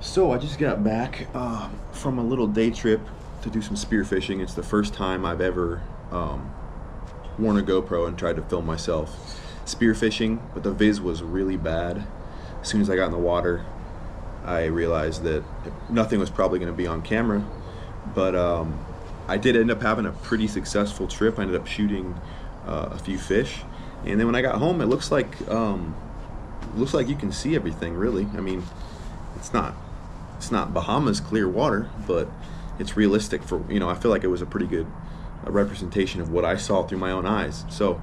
So I just got back from a little day trip to do some spearfishing. It's the first time I've ever worn a GoPro and tried to film myself spearfishing, but the viz was really bad. As soon as I got in the water, I realized that nothing was probably going to be on camera, but I did end up having a pretty successful trip. I ended up shooting a few fish, and then when I got home, it looks like you can see everything. Really, I mean, it's not Bahamas clear water, but it's realistic for, I feel like it was a pretty good representation of what I saw through my own eyes. So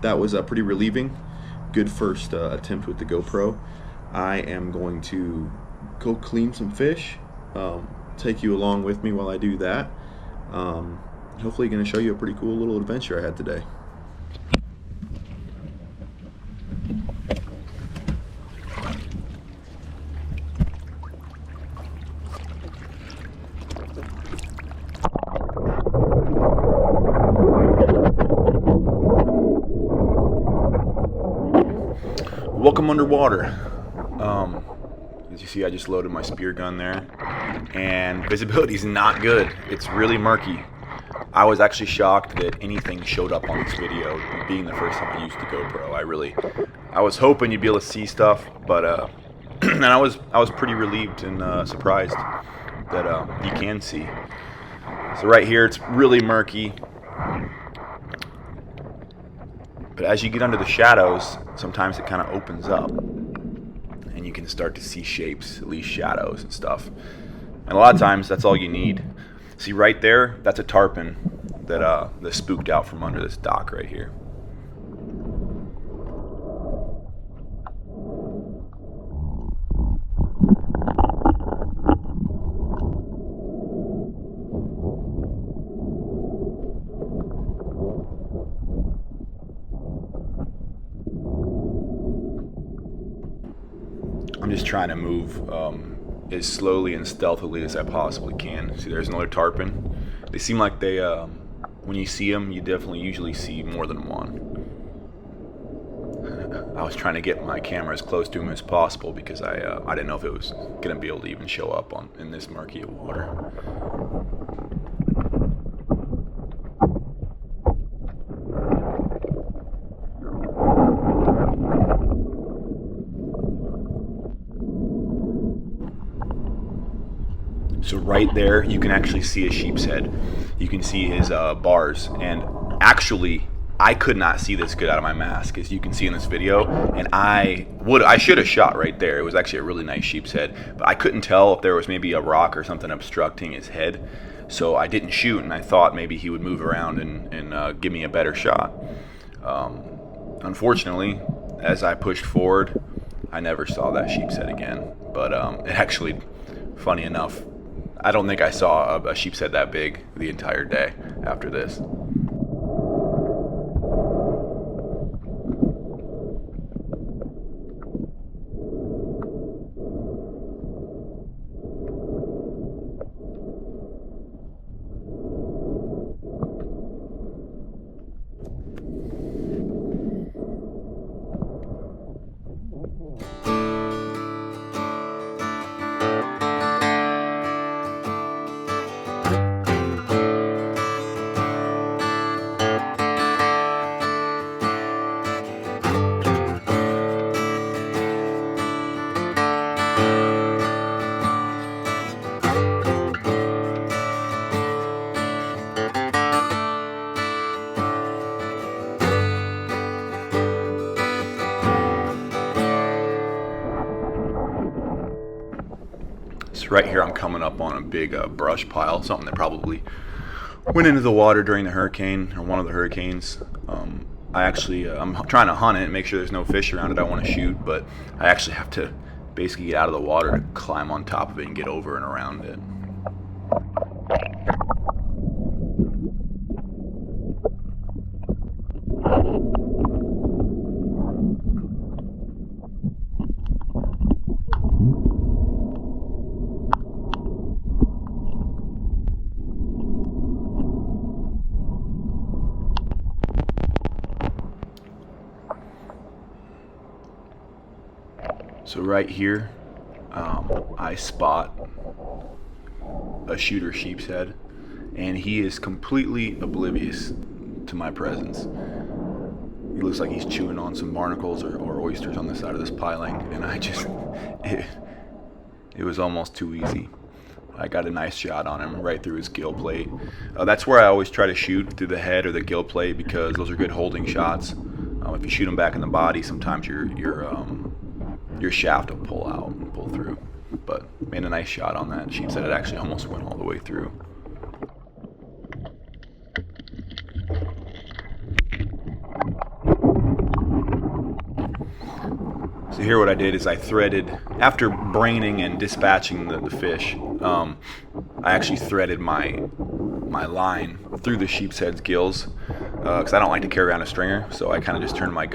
that was pretty relieving. Good first attempt with the GoPro. I am going to go clean some fish, take you along with me while I do that. Hopefully going to show you a pretty cool little adventure I had today. Welcome underwater. As you see, I just loaded my spear gun there, and visibility is not good. It's really murky. I was actually shocked that anything showed up on this video, being the first time I used the GoPro. I was hoping you'd be able to see stuff, but and I was pretty relieved and surprised that you can see. So right here, it's really murky. But as you get under the shadows, sometimes it kind of opens up and you can start to see shapes, at least shadows and stuff. And a lot of times that's all you need. See right there, that's a tarpon that spooked out from under this dock right here. I'm just trying to move as slowly and stealthily as I possibly can. See, there's another tarpon. They seem like they, when you see them, you definitely usually see more than one. I was trying to get my camera as close to him as possible because I didn't know if it was going to be able to even show up in this murky of water. So right there, you can actually see a sheep's head. You can see his bars. And actually, I could not see this good out of my mask, as you can see in this video. And I should have shot right there. It was actually a really nice sheep's head. But I couldn't tell if there was maybe a rock or something obstructing his head. So I didn't shoot, and I thought maybe he would move around and give me a better shot. Unfortunately, as I pushed forward, I never saw that sheep's head again. But it actually, funny enough, I don't think I saw a sheep's head that big the entire day after this. So right here I'm coming up on a big brush pile, something that probably went into the water during the hurricane, or one of the hurricanes. I'm trying to hunt it and make sure there's no fish around it I want to shoot, but I actually have to basically get out of the water to climb on top of it and get over and around it. So right here, I spot a shooter sheep's head, and he is completely oblivious to my presence. He looks like he's chewing on some barnacles or oysters on the side of this piling, and it was almost too easy. I got a nice shot on him right through his gill plate. That's where I always try to shoot, through the head or the gill plate, because those are good holding shots. If you shoot him back in the body, sometimes your shaft will pull out and pull through. But made a nice shot on that sheep's head. It actually almost went all the way through. So here what I did is I threaded, after braining and dispatching the fish, I actually threaded my line through the sheep's head's gills, because I don't like to carry around a stringer, so I kind of just turned my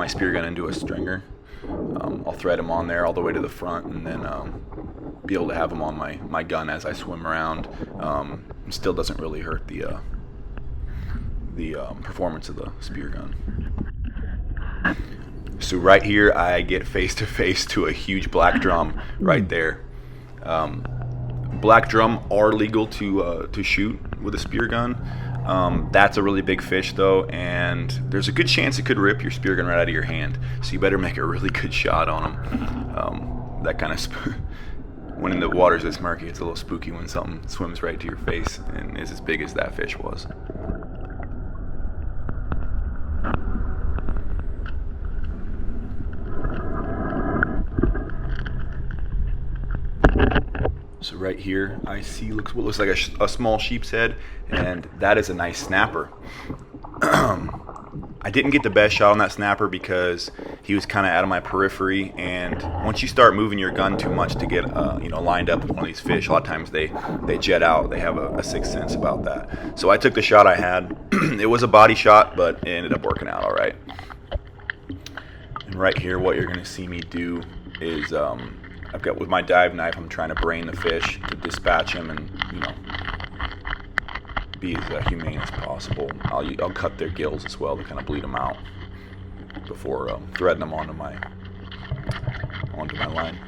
spear gun into a stringer. I'll thread them on there all the way to the front, and then be able to have them on my gun as I swim around. It still doesn't really hurt the performance of the spear gun. So right here, I get face to face to a huge black drum right there. Black drum are legal to shoot with a spear gun. That's a really big fish though, and there's a good chance it could rip your spear gun right out of your hand. So you better make a really good shot on them. That kind of when in the waters this murky, it's a little spooky when something swims right to your face and is as big as that fish was. So right here, I see what looks like a small sheep's head, and that is a nice snapper. I didn't get the best shot on that snapper because he was kind of out of my periphery, and once you start moving your gun too much to get lined up with one of these fish, a lot of times they jet out. They have a sixth sense about that. So I took the shot I had. It was a body shot, but it ended up working out all right. And right here, what you're going to see me do is I've got, with my dive knife, I'm trying to brain the fish to dispatch him and, be as humane as possible. I'll cut their gills as well to kind of bleed them out before threading them onto my line.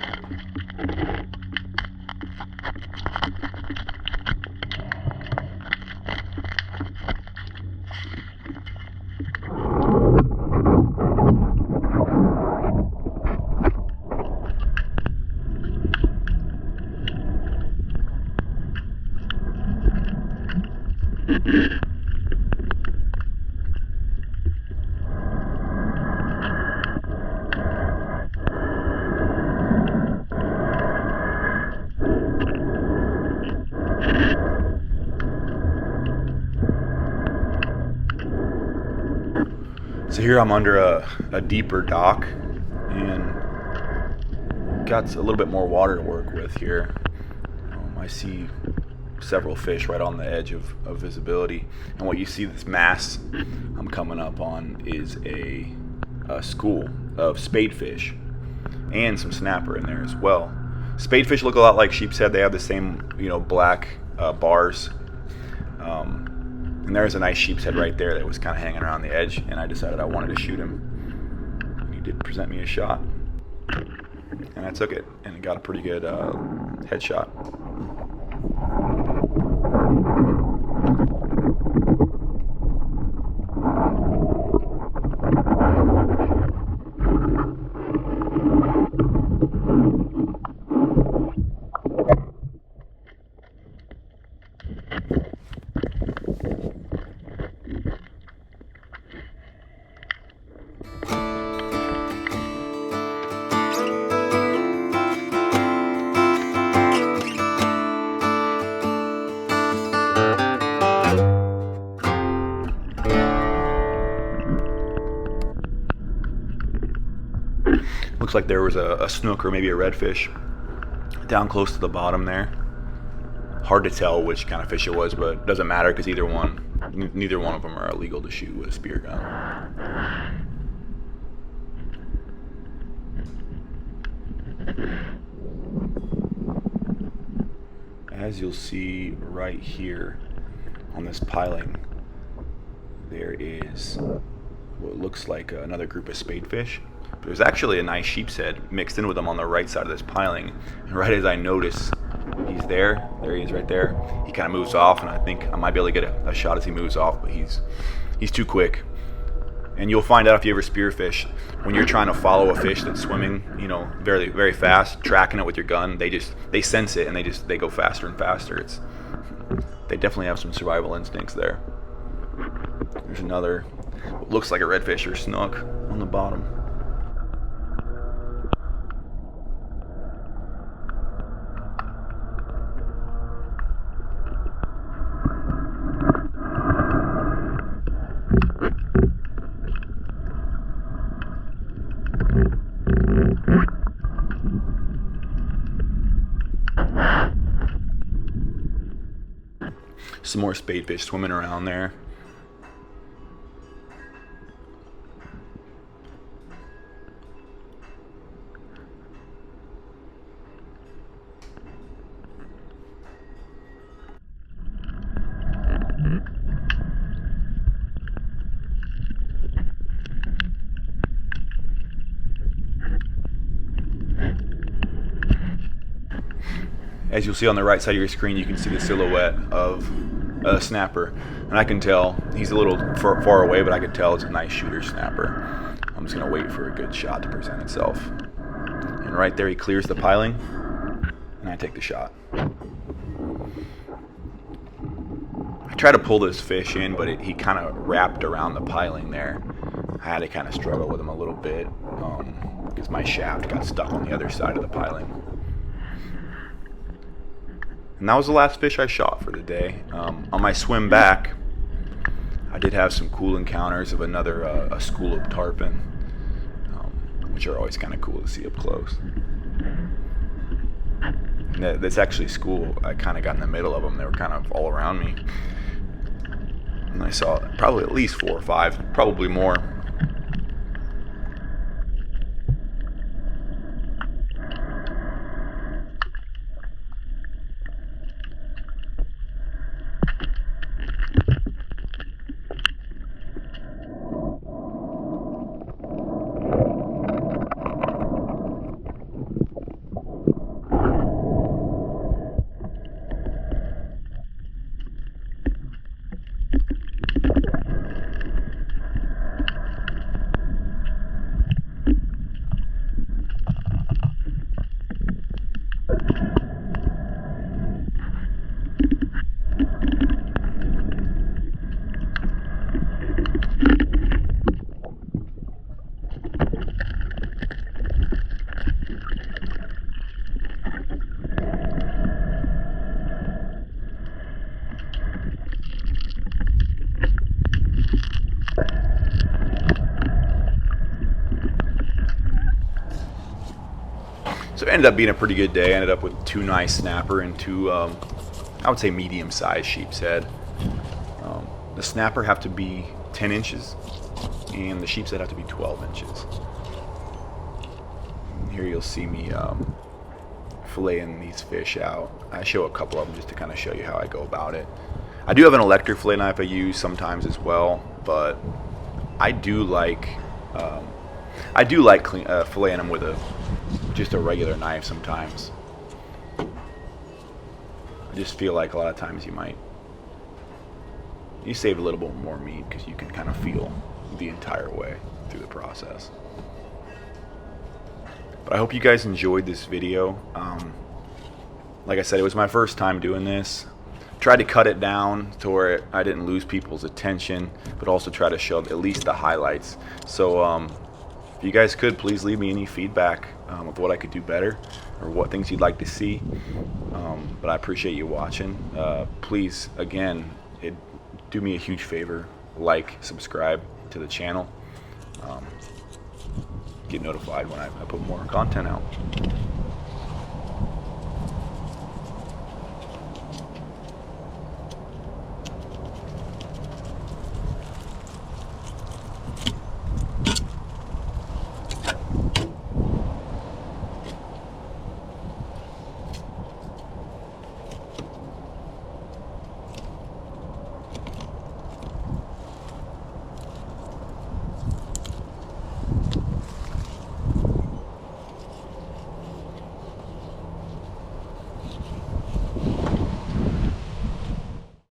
So here I'm under a deeper dock and got a little bit more water to work with here. I see several fish right on the edge of visibility, and what you see, this mass I'm coming up on, is a school of spadefish and some snapper in there as well. Spadefish look a lot like sheep's head. They have the same black bars, and there's a nice sheep's head right there that was kind of hanging around the edge, and I decided I wanted to shoot him. He did present me a shot, and I took it and got a pretty good headshot. Looks like there was a snook or maybe a redfish down close to the bottom there. Hard to tell which kind of fish it was, but it doesn't matter because neither one of them are illegal to shoot with a spear gun. As you'll see right here on this piling, there is what looks like another group of spadefish. there's actually a nice sheep's head mixed in with them on the right side of this piling. And right as I notice he's there he is right there, he kind of moves off, and I think I might be able to get a shot as he moves off, but he's too quick. And you'll find out if you ever spearfish, when you're trying to follow a fish that's swimming, you know, very, very fast, tracking it with your gun, they sense it and they go faster and faster. They definitely have some survival instincts there. There's another, what looks like a redfish or snook on the bottom. Some more spadefish swimming around there. As you'll see on the right side of your screen, you can see the silhouette of a snapper, and I can tell he's a little far away, but I can tell it's a nice shooter snapper. I'm just gonna wait for a good shot to present itself. And right there he clears the piling, and I take the shot. I tried to pull this fish in, but he kind of wrapped around the piling there. I had to kind of struggle with him a little bit because my shaft got stuck on the other side of the piling. And that was the last fish I shot for the day. On my swim back, I did have some cool encounters of another a school of tarpon, which are always kind of cool to see up close. And that's actually school. I kind of got in the middle of them. They were kind of all around me. And I saw probably at least 4 or 5, probably more. So it ended up being a pretty good day. I ended up with 2 nice snapper and 2, I would say medium-sized sheep's head. The snapper have to be 10 inches, and the sheep's head have to be 12 inches. Here you'll see me filleting these fish out. I show a couple of them just to kind of show you how I go about it. I do have an electric fillet knife I use sometimes as well, but I do like filleting them with just a regular knife sometimes. I just feel like a lot of times you save a little bit more meat because you can kind of feel the entire way through the process. But I hope you guys enjoyed this video. Like I said, it was my first time doing this. Tried to cut it down to where I didn't lose people's attention, but also try to show at least the highlights. So if you guys could, please leave me any feedback of what I could do better or what things you'd like to see. But I appreciate you watching. Please, again, do me a huge favor, subscribe to the channel. Get notified when I put more content out.